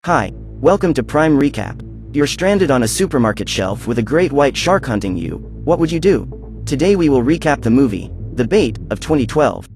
Hi, welcome to Prime Recap. You're stranded on a supermarket shelf with a great white shark hunting you. What would you do? Today we will recap the movie, The Bait, of 2012.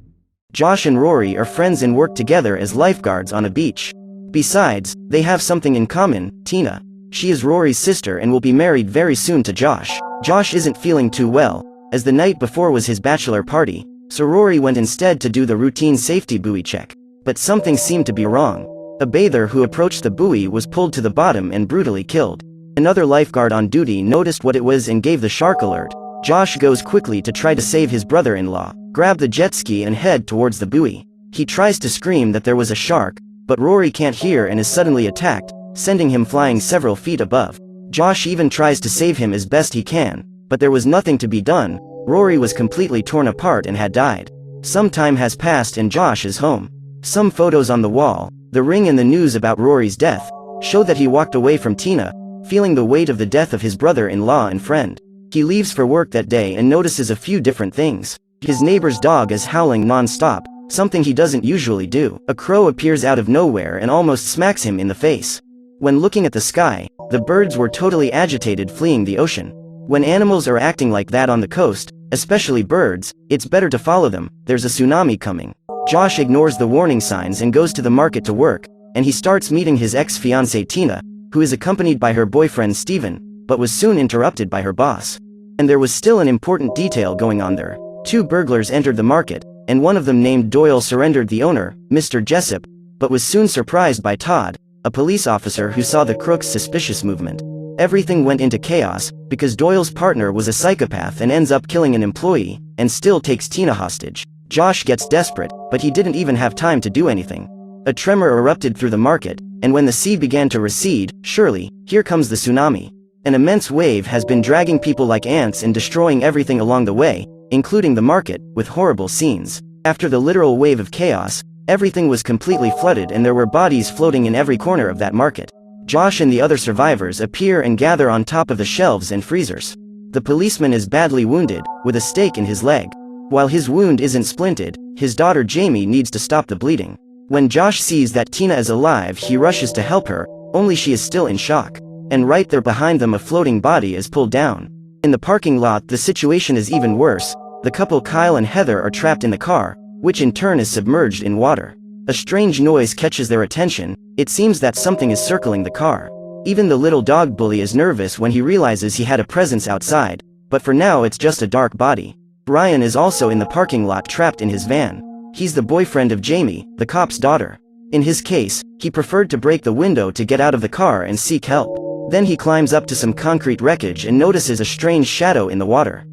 Josh and Rory are friends and work together as lifeguards on a beach. Besides, they have something in common, Tina. She is Rory's sister and will be married very soon to Josh. Josh isn't feeling too well, as the night before was his bachelor party, so Rory went instead to do the routine safety buoy check. But something seemed to be wrong. A bather who approached the buoy was pulled to the bottom and brutally killed. Another lifeguard on duty noticed what it was and gave the shark alert. Josh goes quickly to try to save his brother-in-law, grab the jet ski and head towards the buoy. He tries to scream that there was a shark, but Rory can't hear and is suddenly attacked, sending him flying several feet above. Josh even tries to save him as best he can, but there was nothing to be done. Rory was completely torn apart and had died. Some time has passed and Josh is home. Some photos on the wall, the ring and the news about Rory's death, show that he walked away from Tina, feeling the weight of the death of his brother-in-law and friend. He leaves for work that day and notices a few different things. His neighbor's dog is howling non-stop, something he doesn't usually do. A crow appears out of nowhere and almost smacks him in the face. When looking at the sky, the birds were totally agitated, fleeing the ocean. When animals are acting like that on the coast, especially birds, it's better to follow them. There's a tsunami coming. Josh ignores the warning signs and goes to the market to work, and he starts meeting his ex-fiancée Tina, who is accompanied by her boyfriend Steven, but was soon interrupted by her boss. And there was still an important detail going on there. Two burglars entered the market, and one of them named Doyle surrendered the owner, Mr. Jessup, but was soon surprised by Todd, a police officer who saw the crook's suspicious movement. Everything went into chaos, because Doyle's partner was a psychopath and ends up killing an employee, and still takes Tina hostage. Josh gets desperate, but he didn't even have time to do anything. A tremor erupted through the market, and when the sea began to recede, surely, here comes the tsunami. An immense wave has been dragging people like ants and destroying everything along the way, including the market, with horrible scenes. After the literal wave of chaos, everything was completely flooded and there were bodies floating in every corner of that market. Josh and the other survivors appear and gather on top of the shelves and freezers. The policeman is badly wounded, with a stake in his leg. While his wound isn't splinted, his daughter Jamie needs to stop the bleeding. When Josh sees that Tina is alive, he rushes to help her, only she is still in shock. And right there behind them a floating body is pulled down. In the parking lot the situation is even worse. The couple Kyle and Heather are trapped in the car, which in turn is submerged in water. A strange noise catches their attention. It seems that something is circling the car. Even the little dog bully is nervous when he realizes he had a presence outside, but for now it's just a dark body. Ryan is also in the parking lot trapped in his van. He's the boyfriend of Jamie, the cop's daughter. In his case, he preferred to break the window to get out of the car and seek help. Then he climbs up to some concrete wreckage and notices a strange shadow in the water.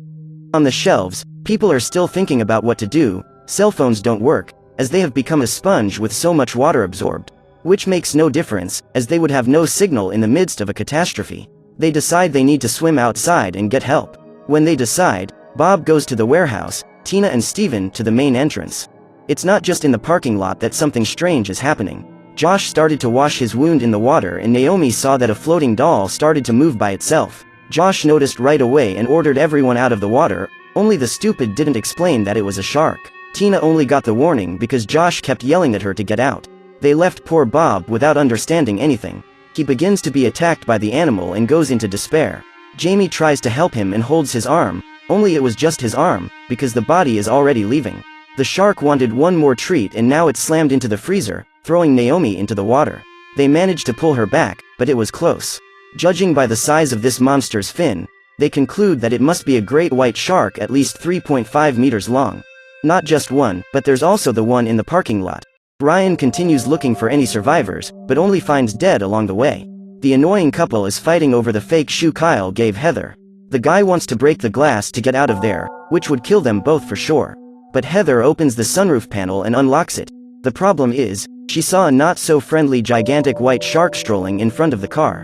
On the shelves, people are still thinking about what to do. Cell phones don't work, as they have become a sponge with so much water absorbed. Which makes no difference, as they would have no signal in the midst of a catastrophe. They decide they need to swim outside and get help. When they decide, Bob goes to the warehouse, Tina and Steven to the main entrance. It's not just in the parking lot that something strange is happening. Josh started to wash his wound in the water and Naomi saw that a floating doll started to move by itself. Josh noticed right away and ordered everyone out of the water, only the stupid didn't explain that it was a shark. Tina only got the warning because Josh kept yelling at her to get out. They left poor Bob without understanding anything. He begins to be attacked by the animal and goes into despair. Jamie tries to help him and holds his arm, only it was just his arm, because the body is already leaving. The shark wanted one more treat and now it slammed into the freezer, throwing Naomi into the water. They managed to pull her back, but it was close. Judging by the size of this monster's fin, they conclude that it must be a great white shark at least 3.5 meters long. Not just one, but there's also the one in the parking lot. Ryan continues looking for any survivors, but only finds dead along the way. The annoying couple is fighting over the fake shoe Kyle gave Heather. The guy wants to break the glass to get out of there, which would kill them both for sure. But Heather opens the sunroof panel and unlocks it. The problem is, she saw a not-so-friendly gigantic white shark strolling in front of the car.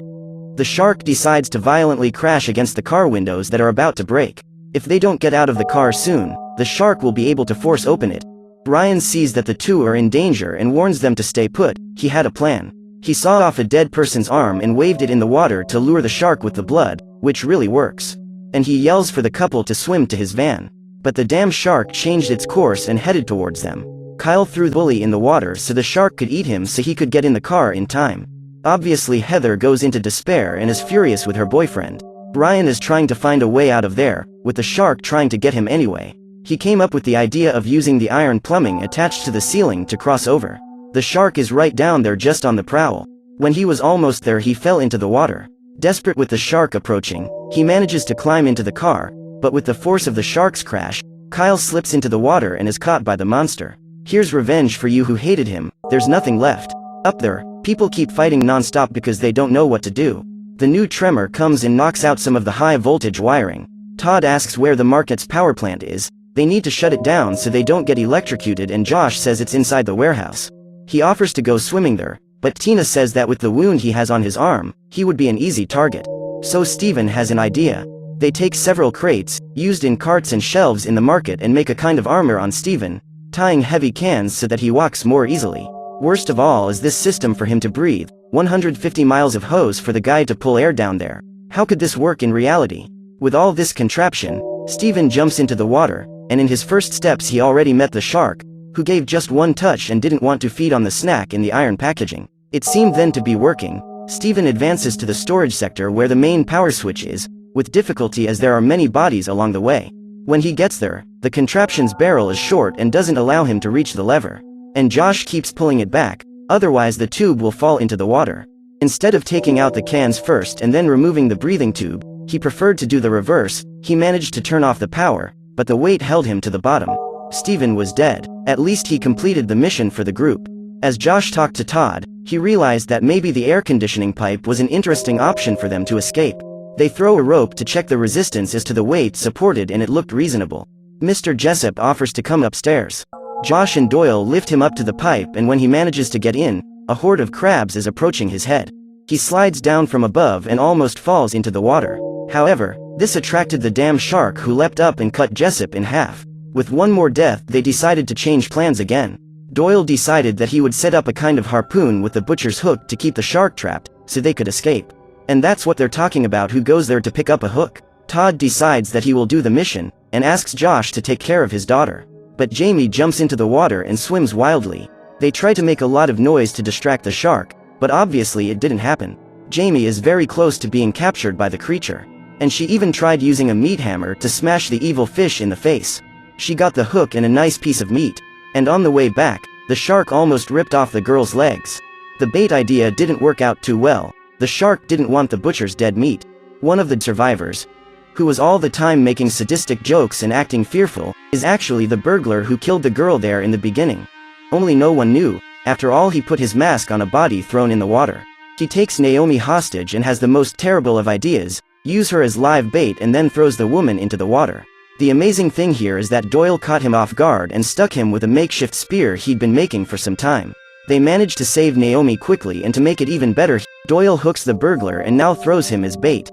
The shark decides to violently crash against the car windows that are about to break. If they don't get out of the car soon, the shark will be able to force open it. Ryan sees that the two are in danger and warns them to stay put. He had a plan. He sawed off a dead person's arm and waved it in the water to lure the shark with the blood, which really works. And he yells for the couple to swim to his van. But the damn shark changed its course and headed towards them. Kyle threw the bully in the water so the shark could eat him so he could get in the car in time. Obviously Heather goes into despair and is furious with her boyfriend. Ryan is trying to find a way out of there, with the shark trying to get him anyway. He came up with the idea of using the iron plumbing attached to the ceiling to cross over. The shark is right down there just on the prowl. When he was almost there he fell into the water. Desperate with the shark approaching, he manages to climb into the car, but with the force of the shark's crash, Kyle slips into the water and is caught by the monster. Here's revenge for you who hated him, there's nothing left. Up there, people keep fighting non-stop because they don't know what to do. The new tremor comes and knocks out some of the high-voltage wiring. Todd asks where the market's power plant is. They need to shut it down so they don't get electrocuted, and Josh says it's inside the warehouse. He offers to go swimming there, but Tina says that with the wound he has on his arm, he would be an easy target. So Steven has an idea. They take several crates, used in carts and shelves in the market, and make a kind of armor on Steven, tying heavy cans so that he walks more easily. Worst of all is this system for him to breathe, 150 miles of hose for the guy to pull air down there. How could this work in reality? With all this contraption, Steven jumps into the water, and in his first steps he already met the shark, who gave just one touch and didn't want to feed on the snack in the iron packaging. It seemed then to be working. Steven advances to the storage sector where the main power switch is, with difficulty as there are many bodies along the way. When he gets there, the contraption's barrel is short and doesn't allow him to reach the lever. And Josh keeps pulling it back, otherwise the tube will fall into the water. Instead of taking out the cans first and then removing the breathing tube, he preferred to do the reverse. He managed to turn off the power, but the weight held him to the bottom. Steven was dead. At least he completed the mission for the group. As Josh talked to Todd, he realized that maybe the air conditioning pipe was an interesting option for them to escape. They throw a rope to check the resistance as to the weight supported, and it looked reasonable. Mr. Jessup offers to come upstairs. Josh and Doyle lift him up to the pipe, and when he manages to get in, a horde of crabs is approaching his head. He slides down from above and almost falls into the water. However, this attracted the damn shark, who leapt up and cut Jessup in half. With one more death, they decided to change plans again. Doyle decided that he would set up a kind of harpoon with the butcher's hook to keep the shark trapped, so they could escape. And that's what they're talking about. Who goes there to pick up a hook? Todd decides that he will do the mission, and asks Josh to take care of his daughter. But Jamie jumps into the water and swims wildly. They try to make a lot of noise to distract the shark, but obviously it didn't happen. Jamie is very close to being captured by the creature. And she even tried using a meat hammer to smash the evil fish in the face. She got the hook and a nice piece of meat. And on the way back, the shark almost ripped off the girl's legs. The bait idea didn't work out too well. The shark didn't want the butcher's dead meat. One of the survivors, who was all the time making sadistic jokes and acting fearful, is actually the burglar who killed the girl there in the beginning. Only no one knew. After all, he put his mask on a body thrown in the water. He takes Naomi hostage and has the most terrible of ideas, use her as live bait, and then throws the woman into the water. The amazing thing here is that Doyle caught him off guard and stuck him with a makeshift spear he'd been making for some time. They managed to save Naomi quickly, and to make it even better, Doyle hooks the burglar and now throws him as bait.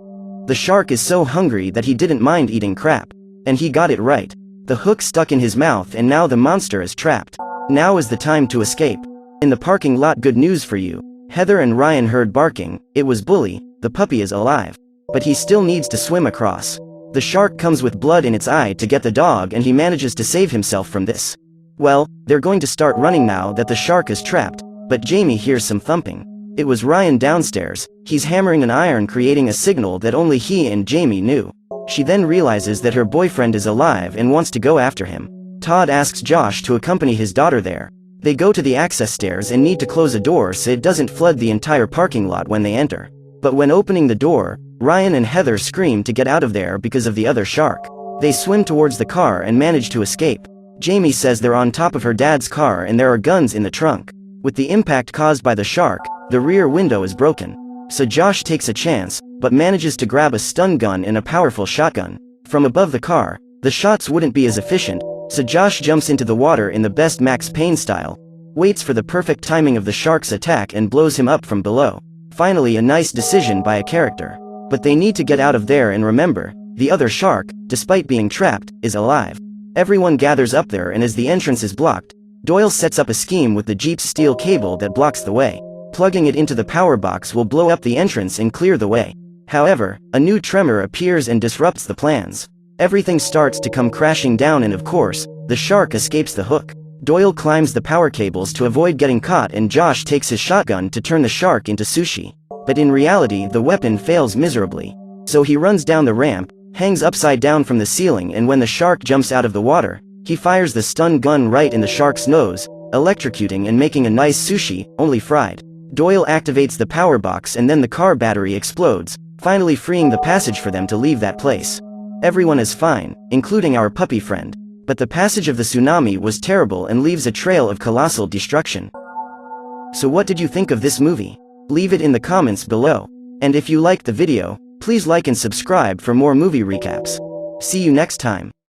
The shark is so hungry that he didn't mind eating crap. And he got it right. The hook stuck in his mouth, and now the monster is trapped. Now is the time to escape. In the parking lot, good news for you. Heather and Ryan heard barking. It was Bully. The puppy is alive. But he still needs to swim across. The shark comes with blood in its eye to get the dog, and he manages to save himself from this. Well, they're going to start running now that the shark is trapped, but Jamie hears some thumping. It was Ryan downstairs. He's hammering an iron, creating a signal that only he and Jamie knew. She then realizes that her boyfriend is alive and wants to go after him. Todd asks Josh to accompany his daughter there. They go to the access stairs and need to close a door so it doesn't flood the entire parking lot when they enter. But when opening the door, Ryan and Heather scream to get out of there because of the other shark. They swim towards the car and manage to escape. Jamie says they're on top of her dad's car and there are guns in the trunk. With the impact caused by the shark, the rear window is broken. So Josh takes a chance, but manages to grab a stun gun and a powerful shotgun. From above the car, the shots wouldn't be as efficient, so Josh jumps into the water in the best Max Payne style, waits for the perfect timing of the shark's attack and blows him up from below. Finally, a nice decision by a character. But they need to get out of there, and remember, the other shark, despite being trapped, is alive. Everyone gathers up there, and as the entrance is blocked, Doyle sets up a scheme with the Jeep's steel cable that blocks the way. Plugging it into the power box will blow up the entrance and clear the way. However, a new tremor appears and disrupts the plans. Everything starts to come crashing down, and of course, the shark escapes the hook. Doyle climbs the power cables to avoid getting caught, and Josh takes his shotgun to turn the shark into sushi. But in reality, the weapon fails miserably. So he runs down the ramp, hangs upside down from the ceiling, and when the shark jumps out of the water, he fires the stun gun right in the shark's nose, electrocuting and making a nice sushi, only fried. Doyle activates the power box, and then the car battery explodes, finally freeing the passage for them to leave that place. Everyone is fine, including our puppy friend. But the passage of the tsunami was terrible and leaves a trail of colossal destruction. So what did you think of this movie? Leave it in the comments below. And if you liked the video, please like and subscribe for more movie recaps. See you next time.